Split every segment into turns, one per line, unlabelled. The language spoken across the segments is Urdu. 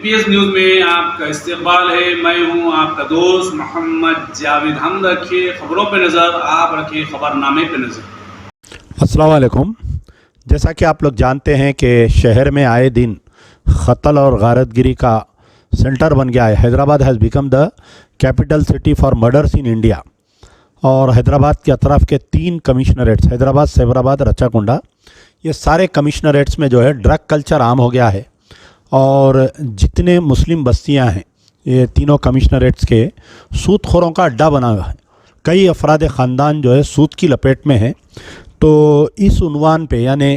پی ایس نیوز میں آپ کا استقبال ہے. میں ہوں آپ کا دوست محمد جاوید. ہم رکھیے خبروں پہ نظر, آپ رکھیے خبر نامے پہ نظر.
السلام علیکم. جیسا کہ آپ لوگ جانتے ہیں کہ شہر میں آئے دن قتل اور غارت گری کا سینٹر بن گیا ہے. Hyderabad has become the capital city for murders in India. اور حیدرآباد کے اطراف کے 3 کمشنریٹس, حیدرآباد, سیبرآباد, رچاکنڈا, یہ سارے کمشنریٹس میں جو ہے ڈرگ کلچر عام ہو گیا ہے. اور جتنے مسلم بستیاں ہیں یہ تینوں کمشنریٹس کے سود خوروں کا اڈا بنا ہوا ہے. کئی افراد خاندان جو ہے سود کی لپیٹ میں ہیں. تو اس عنوان پہ یعنی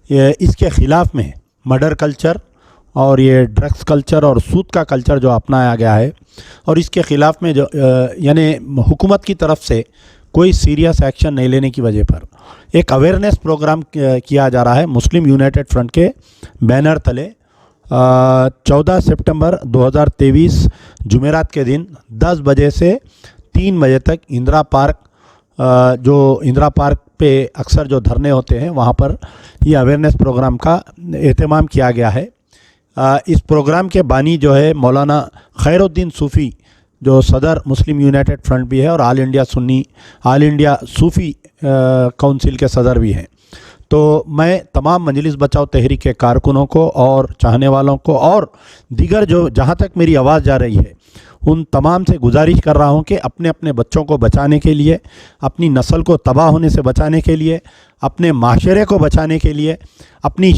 اس کے خلاف میں مرڈر کلچر اور یہ ڈرگس کلچر اور سود کا کلچر جو اپنایا گیا ہے, اور اس کے خلاف میں جو یعنی حکومت کی طرف سے کوئی سیریس ایکشن نہیں لینے کی وجہ پر ایک اویئرنیس پروگرام کیا جا رہا ہے مسلم یونائٹڈ فرنٹ کے بینر تلے. 14 سپٹمبر 2023 جمعرات کے دن 10 بجے سے 3 بجے تک اندرا پارک, جو اندرا پارک پہ اکثر جو دھرنے ہوتے ہیں وہاں پر یہ اویئرنیس پروگرام کا اہتمام کیا گیا ہے. اس پروگرام کے بانی جو ہے مولانا خیر الدین صوفی, جو صدر مسلم یونائٹڈ فرنٹ بھی ہے اور آل انڈیا صوفی کونسل کے صدر بھی ہیں. تو میں تمام مجلس بچاؤ تحریک کے کارکنوں کو اور چاہنے والوں کو اور دیگر جو جہاں تک میری آواز جا رہی ہے ان تمام سے گزارش کر رہا ہوں کہ اپنے اپنے بچوں کو بچانے کے لیے, اپنی نسل کو تباہ ہونے سے بچانے کے لیے, اپنے معاشرے کو بچانے کے لیے, اپنی